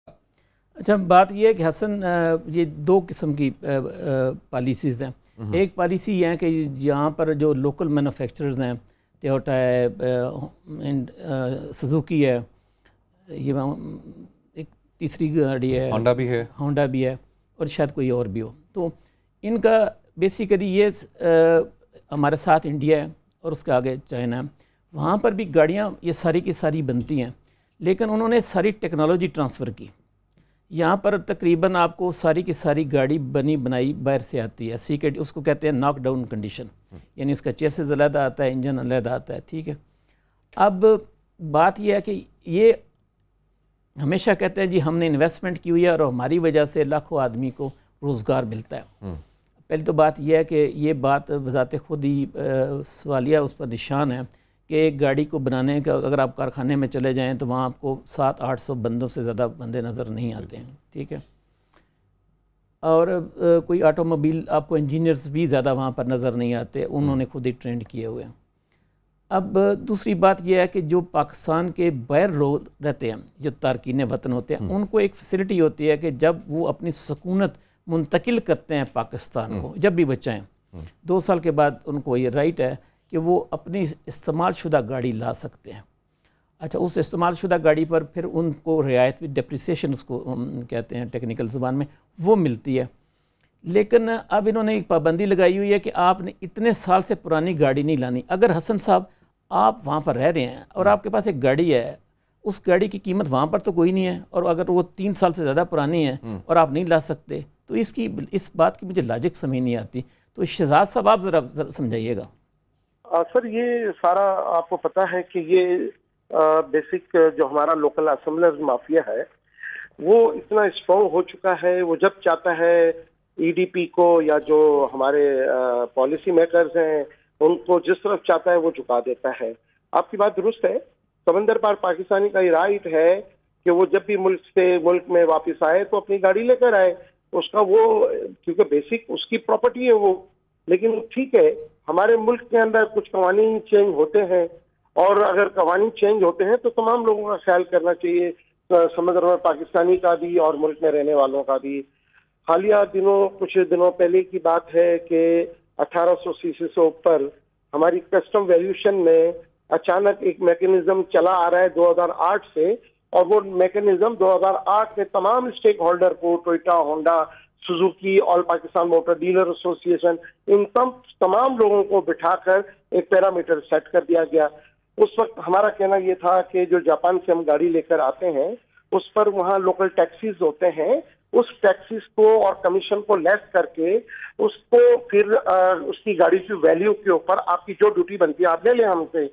अच्छा, बात यह है कि हसन ये दो किस्म की पॉलिसीज़ हैं। एक पॉलिसी ये है कि यहाँ पर जो लोकल मैन्युफैक्चरर्स हैं, टोयोटा है, सुजुकी है, ये एक तीसरी गाड़ी है, होंडा भी है और शायद कोई और भी हो। तो इनका बेसिकली ये हमारे साथ इंडिया है और उसके आगे चाइना है। वहाँ पर भी गाड़ियाँ ये सारी की सारी बनती हैं, लेकिन उन्होंने सारी टेक्नोलॉजी ट्रांसफ़र की। यहाँ पर तकरीबन आपको सारी की सारी गाड़ी बनी बनाई बाहर से आती है। सीकेट उसको कहते हैं नॉक डाउन कंडीशन, यानी उसका चेसिस अलहदा आता है, इंजन अलहदा आता है। ठीक है, अब बात यह है कि ये हमेशा कहते हैं जी हमने इन्वेस्टमेंट की हुई है और हमारी वजह से लाखों आदमी को रोज़गार मिलता है। पहले तो बात यह है कि ये बात बजाते खुद ही सवालिया उस पर निशान है कि एक गाड़ी को बनाने का अगर आप कारखाने में चले जाएं तो वहाँ आपको 700-800 बंदों से ज़्यादा बंदे नज़र नहीं आते हैं। ठीक है, और कोई ऑटोमोबाइल आपको इंजीनियर्स भी ज़्यादा वहाँ पर नज़र नहीं आते, उन्होंने खुद ही ट्रेंड किए हुए हैं। अब दूसरी बात यह है कि जो पाकिस्तान के बाहर लोग रहते हैं, जो तारकीन वतन होते हैं, उनको एक फैसिलिटी होती है कि जब वो अपनी सकूनत मुंतकिल करते हैं पाकिस्तान को, जब भी वो चाहें, 2 साल के बाद उनको ये राइट है कि वो अपनी इस्तेमाल शुदा गाड़ी ला सकते हैं। अच्छा, उस इस्तेमाल शुदा गाड़ी पर फिर उनको रियायत भी, डेप्रिसिएशन उसको कहते हैं टेक्निकल ज़ुबान में, वो मिलती है। लेकिन अब इन्होंने एक पाबंदी लगाई हुई है कि आपने इतने साल से पुरानी गाड़ी नहीं लानी। अगर हसन साहब आप वहाँ पर रह रहे हैं और आपके पास एक गाड़ी है, उस गाड़ी की कीमत वहाँ पर तो कोई नहीं है, और अगर वो 3 साल से ज़्यादा पुरानी है और आप नहीं ला सकते, तो इस बात की मुझे लॉजिक समझ नहीं आती। तो शहजाद साहब आप ज़रा समझाइएगा। सर, ये सारा आपको पता है कि ये बेसिक जो हमारा लोकल असेंबलर्स माफिया है वो इतना स्ट्रॉन्ग हो चुका है। वो जब चाहता है ईडीपी को या जो हमारे पॉलिसी मेकर्स हैं उनको जिस तरफ चाहता है वो झुका देता है। आपकी बात दुरुस्त है, समंदर पार पाकिस्तानी का ये राइट है कि वो जब भी मुल्क में वापस आए तो अपनी गाड़ी लेकर आए, उसका वो क्योंकि बेसिक उसकी प्रॉपर्टी है वो। लेकिन ठीक है, हमारे मुल्क के अंदर कुछ कवानीन चेंज होते हैं, और अगर कवानीन चेंज होते हैं तो तमाम लोगों का ख्याल करना चाहिए, समंदर पार पाकिस्तानी का भी और मुल्क में रहने वालों का भी। हालिया कुछ दिनों पहले की बात है कि 1800 सीसी से ऊपर हमारी कस्टम वैल्यूशन में अचानक एक मैकेनिज्म चला आ रहा है 2008 से, और वो मैकेनिज्म 2008 में तमाम स्टेक होल्डर को, Toyota, Honda, Suzuki, all Pakistan motor dealer association, इन तमाम लोगों को बिठाकर एक पैरामीटर सेट कर दिया गया। उस वक्त हमारा कहना ये था कि जो जापान से हम गाड़ी लेकर आते हैं उस पर वहाँ लोकल टैक्सीज होते हैं, उस टैक्सीज को और कमीशन को लेस करके उसको फिर उसकी गाड़ी की वैल्यू के ऊपर आपकी जो ड्यूटी बनती है आप ले लें हमसे।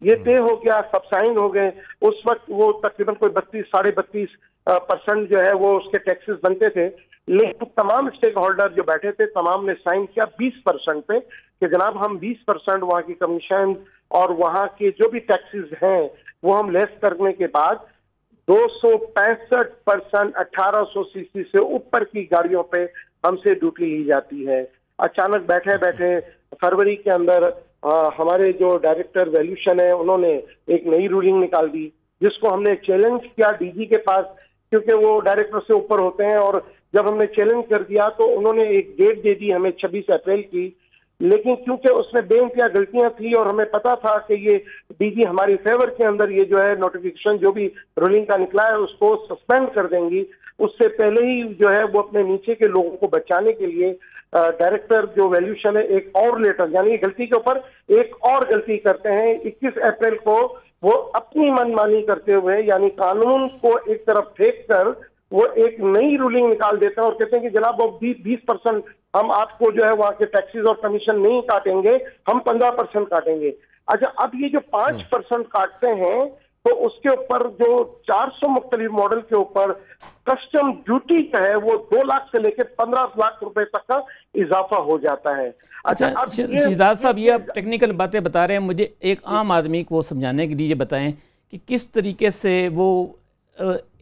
ये तय हो गया, सब साइन हो गए। उस वक्त वो तकरीबन कोई 32-32.5% जो है वो उसके टैक्सेस बनते थे, लेकिन तमाम स्टेक होल्डर जो बैठे थे तमाम ने साइन किया 20% पे कि जनाब हम 20% वहाँ की कमीशन और वहाँ के जो भी टैक्सेस हैं वो हम लेस करने के बाद 265% 1800 सीसी से ऊपर की गाड़ियों पे हमसे ड्यूटी ली जाती है। अचानक बैठे बैठे फरवरी के अंदर हमारे जो डायरेक्टर वैल्यूशन है उन्होंने एक नई रूलिंग निकाल दी, जिसको हमने चैलेंज किया डीजी के पास, क्योंकि वो डायरेक्टर से ऊपर होते हैं। और जब हमने चैलेंज कर दिया तो उन्होंने एक डेट दे दी हमें 26 अप्रैल की, लेकिन क्योंकि उसमें बेइंतहा गलतियां थी और हमें पता था कि ये डीजी हमारी फेवर के अंदर ये जो है नोटिफिकेशन जो भी रूलिंग का निकला है उसको सस्पेंड कर देंगी, उससे पहले ही जो है वो अपने नीचे के लोगों को बचाने के लिए डायरेक्टर जो वैल्यूशन है एक और लेटर, यानी गलती के ऊपर एक और गलती करते हैं। 21 अप्रैल को वो अपनी मनमानी करते हुए, यानी कानून को एक तरफ फेंक कर वो एक नई रूलिंग निकाल देते हैं और कहते हैं कि जनाब वो 20% हम आपको जो है वहां के टैक्सेस और कमीशन नहीं काटेंगे, हम 15% काटेंगे। अच्छा, अब ये जो 5% काटते हैं तो उसके ऊपर जो 400 मुख्तलिफ मॉडल के ऊपर कस्टम ड्यूटी का है वो 2 लाख से लेकर 15 लाख रुपए तक का इजाफा हो जाता है। अच्छा, शहजाद साहब, ये आप टेक्निकल बातें बता रहे हैं, मुझे एक आम आदमी को समझाने के लिए बताएं कि किस तरीके से वो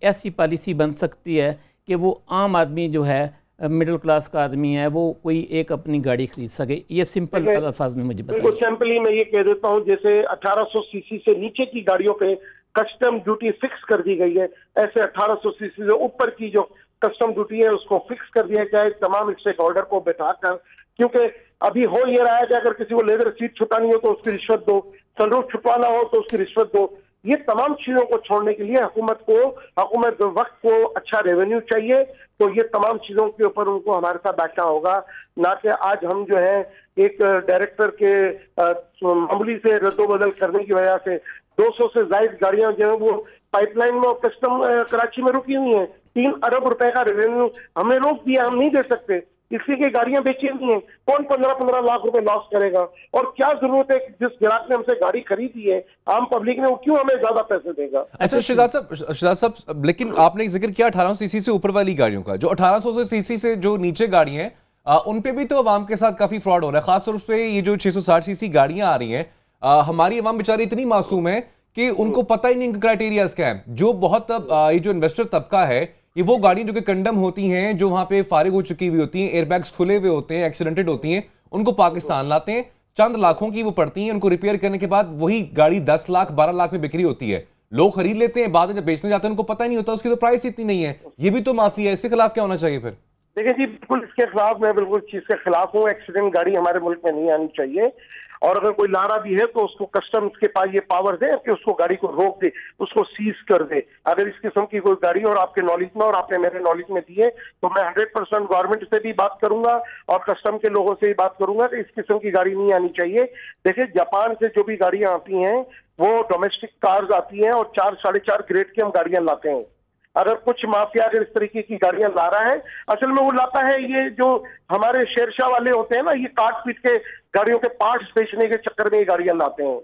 ऐसी पॉलिसी बन सकती है कि वो आम आदमी जो है, मिडिल क्लास का आदमी है, वो कोई एक अपनी गाड़ी खरीद सके। ये सिंपल अल्फाज में मुझे बताइए। सिंपली मैं ये कह देता हूँ, जैसे 1800 सीसी से नीचे की गाड़ियों पे कस्टम ड्यूटी फिक्स कर दी गई है, ऐसे 1800 सीसी से ऊपर की जो कस्टम ड्यूटी है उसको फिक्स कर दिया जाए तमाम स्टेक होल्डर को बैठाकर। क्योंकि अभी हो ये रहा है कि अगर किसी को लेदर सीट छुटानी हो तो उसकी रिश्वत दो, सनरूफ छुटवाना हो तो उसकी रिश्वत दो। ये तमाम चीजों को छोड़ने के लिए हुकूमत वक्त को अच्छा रेवेन्यू चाहिए, तो ये तमाम चीजों के ऊपर उनको हमारे साथ बैठना होगा, ना कि आज हम जो है एक डायरेक्टर के मामूली से रद्दोबदल करने की वजह से 200 से ज्यादा गाड़ियां जो है वो पाइपलाइन में और कस्टम कराची में रुकी हुई हैं। 3 अरब रुपए का रेवेन्यू हमने रोक दिया, हम नहीं दे सकते, इसलिए कि गाड़ियां बेची हुई हैं। कौन 15-15 लाख रुपए लॉस करेगा? और क्या जरूरत है जिस ग्राहक ने हमसे गाड़ी खरीदी है, आम पब्लिक ने, वो क्यों हमें ज्यादा पैसे देगा? अच्छा शहजाद साहब, लेकिन आपने जिक्र किया 1800 सीसी से ऊपर वाली गाड़ियों का। जो 1800 सीसी से जो नीचे गाड़ी हैं उन पे भी तो अवाम के साथ काफी फ्रॉड हो रहा है। खासतौर पे ये जो 660 सीसी गाड़ियां आ रही हैं, हमारी अवाम बेचारी इतनी मासूम है कि उनको पता ही नहीं क्राइटेरियाज क्या है। जो बहुत ये जो इन्वेस्टर तबका है, ये वो गाड़ियां जो कि कंडम होती हैं, जो वहां पे फारिग हो चुकी हुई होती हैं, एयरबैग्स खुले हुए होते हैं, एक्सीडेंटेड होती हैं, उनको पाकिस्तान लाते हैं, चंद लाखों की वो पड़ती हैं, उनको रिपेयर करने के बाद वही गाड़ी 10 लाख 12 लाख में बिक्री होती है। लोग खरीद लेते हैं, बाद में जब बेचने जाते हैं उनको पता ही नहीं होता उसकी तो प्राइस इतनी नहीं है। ये भी तो माफी है, इसके खिलाफ क्या होना चाहिए फिर? देखिए जी, बिल्कुल इसके खिलाफ, मैं बिल्कुल चीज के खिलाफ हूँ। एक्सीडेंट गाड़ी हमारे मुल्क में नहीं आनी चाहिए, और अगर कोई ला रहा भी है तो उसको कस्टम्स के पास ये पावर दे कि उसको गाड़ी को रोक दे, उसको सीज कर दे। अगर इस किस्म की कोई गाड़ी और आपके नॉलेज में और आपने मेरे नॉलेज में दी है तो मैं 100% गवर्नमेंट से भी बात करूंगा और कस्टम के लोगों से भी बात करूंगा कि इस किस्म की गाड़ी नहीं आनी चाहिए। देखिए, जापान से जो भी गाड़ियां आती हैं वो डोमेस्टिक कार्स आती हैं और 4-4.5 ग्रेड की हम गाड़ियां लाते हैं। अगर कुछ माफिया अगर इस तरीके की गाड़ियां ला रहा है, असल में वो लाता है ये जो हमारे शेरशाह वाले होते हैं ना, ये काट पीट के गाड़ियों के पार्ट्स बेचने के चक्कर में ये गाड़ियां लाते हैं।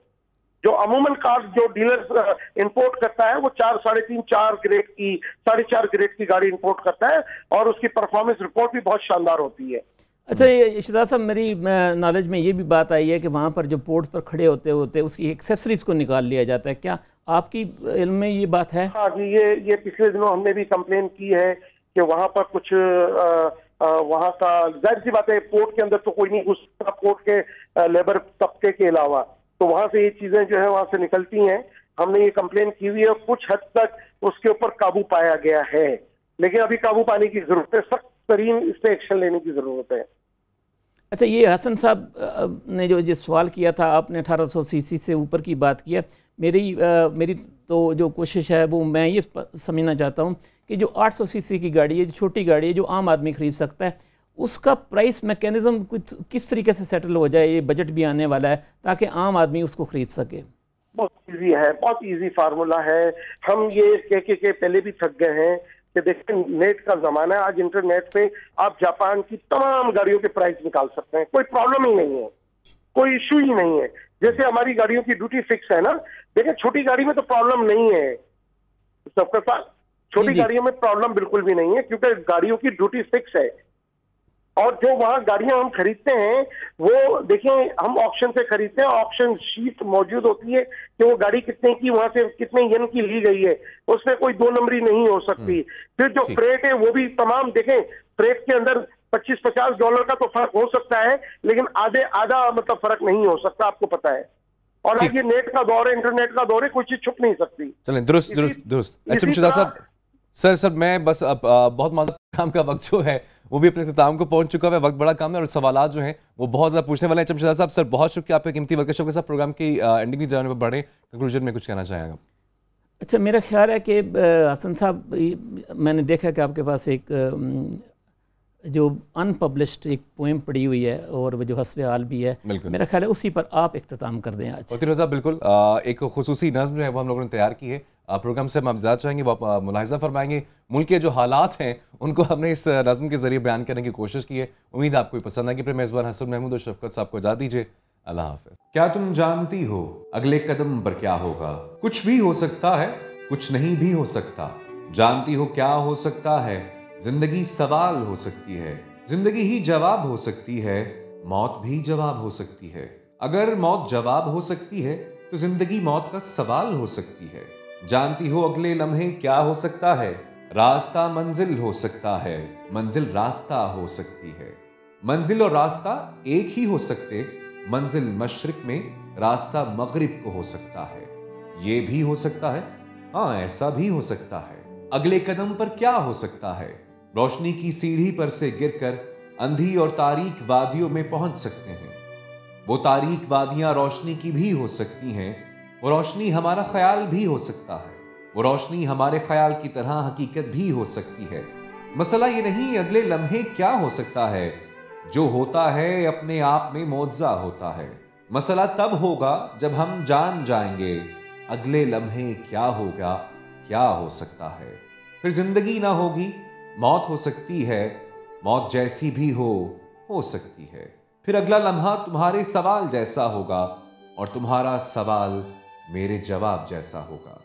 जो अमूमन कार जो डीलर इंपोर्ट करता है वो 4-4.5 ग्रेड की 4.5 ग्रेड की गाड़ी इंपोर्ट करता है और उसकी परफॉर्मेंस रिपोर्ट भी बहुत शानदार होती है। अच्छा, ये शहजाद साहब, मेरी नॉलेज में ये भी बात आई है कि वहाँ पर जो पोर्ट पर खड़े होते होते उसकी एक्सेसरीज को निकाल लिया जाता है। क्या आपकी इल्म में ये बात है? हाँ जी, ये पिछले दिनों हमने भी कंप्लेन की है कि वहाँ पर कुछ वहाँ का, जाहिर सी बात है पोर्ट के अंदर तो कोई नहीं घुस सकता पोर्ट के लेबर तबके के अलावा, तो वहाँ से ये चीज़ें जो है वहाँ से निकलती हैं। हमने ये कंप्लेन की हुई है, कुछ हद तक उसके ऊपर काबू पाया गया है, लेकिन अभी काबू पाने की जरूरत है, सख्त तरीन इस पर एक्शन लेने की जरूरत है। अच्छा, ये हसन साहब ने जो सवाल किया था, आपने 1800 सीसी से ऊपर की बात किया। मेरी तो जो कोशिश है वो मैं ये समझना चाहता हूँ कि जो 800 सीसी की गाड़ी है, जो छोटी गाड़ी है, जो आम आदमी खरीद सकता है, उसका प्राइस मैकेनिज्म कुछ किस तरीके से सेटल हो जाए? ये बजट भी आने वाला है ताकि आम आदमी उसको खरीद सके। बहुत ईजी है, बहुत ईजी फार्मूला है। हम ये कह के पहले भी थक गए हैं कि देखिए नेट का जमाना है, आज इंटरनेट पे आप जापान की तमाम गाड़ियों के प्राइस निकाल सकते हैं, कोई प्रॉब्लम ही नहीं है, कोई इशू ही नहीं है। जैसे हमारी गाड़ियों की ड्यूटी फिक्स है ना, देखिए छोटी गाड़ी में तो प्रॉब्लम नहीं है, सबके पास छोटी गाड़ियों में प्रॉब्लम बिल्कुल भी नहीं है क्योंकि गाड़ियों की ड्यूटी फिक्स है। और जो वहाँ गाड़ियां हम खरीदते हैं वो देखिए हम ऑक्शन से खरीदते हैं, ऑक्शन शीट मौजूद होती है कि वो गाड़ी कितने की, वहां से कितने यन की ली गई है, उसमें कोई 2 नंबरी नहीं हो सकती। फिर जो फ्रेट है वो भी तमाम देखें, फ्रेट के अंदर $25-50 का तो फर्क हो सकता है, लेकिन आधा मतलब फर्क नहीं हो सकता, आपको पता है। और आज ये नेट का दौर है, इंटरनेट का दौर है, कोई चीज छुप नहीं सकती। चलें, दुरुस्त दुरुस्त दुरुस्त। अच्छा मिर्शाद साहब, सर मैं बस अब बहुत माजूद, काम का वक्त जो है वो भी अपने इख्तिताम को पहुंच चुका है, वक्त बड़ा कम है और सवालात जो हैं वो बहुत ज़्यादा पूछने वाले हैं। चमशेदा साहब, सर बहुत शुक्रिया आपके कीमती वक्त के साथ प्रोग्राम की एंडिंग की जाने पर बढ़े, कंक्लूजन में कुछ कहना चाहेंगे? अच्छा, मेरा ख्याल है कि हसन साहब, मैंने देखा कि आपके पास एक जो अनपब्लिश्ड एक पोएम पड़ी हुई है और वो जो हस्बे हाल भी है, मेरा ख्याल है उसी पर आप इख्तिताम कर दें आज। साहब बिल्कुल, एक खुसूसी नज़्म जो है वो हम लोगों ने तैयार की है प्रोग्राम से, हम ज़्यादा चाहेंगे वो आप मुलाहिज़ा फरमाएंगे। मुल्क के जो हालात हैं उनको हमने इस नज़्म के ज़रिए बयान करने की कोशिश की है, उम्मीद आपको पसंद आएगी। फिर मेज़बान हसन महमूद और शफकत साहब को इजाज़त दीजिए, अल्लाह हाफ़िज़। क्या तुम जानती हो अगले कदम पर क्या होगा? कुछ भी हो सकता है, कुछ नहीं भी हो सकता। जानती हो क्या हो सकता है? जिंदगी सवाल हो सकती है, जिंदगी ही जवाब हो सकती है, मौत भी जवाब हो सकती है। अगर मौत जवाब हो सकती है तो जिंदगी मौत का सवाल हो सकती है। जानती हो अगले लम्हे क्या हो सकता है? रास्ता मंजिल हो सकता है, मंजिल रास्ता हो सकती है। मंजिल और रास्ता एक ही हो सकते, मंजिल मशरिक में, रास्ता मगरिब को हो सकता है। ये भी हो सकता है, हाँ ऐसा भी हो सकता है। अगले कदम पर क्या हो सकता है? रोशनी की सीढ़ी पर से गिरकर अंधी और तारीक वादियों में पहुंच सकते हैं। वो तारीक वादियां रोशनी की भी हो सकती हैं, वो रोशनी हमारा ख्याल भी हो सकता है, वो रोशनी हमारे ख्याल की तरह हकीकत भी हो सकती है। मसला ये नहीं अगले लम्हे क्या हो सकता है, जो होता है अपने आप में मौजज़ा होता है। मसला तब होगा जब हम जान जाएंगे अगले लम्हे क्या होगा, क्या हो सकता है। फिर जिंदगी ना होगी, मौत हो सकती है, मौत जैसी भी हो सकती है। फिर अगला लम्हा तुम्हारे सवाल जैसा होगा और तुम्हारा सवाल मेरे जवाब जैसा होगा।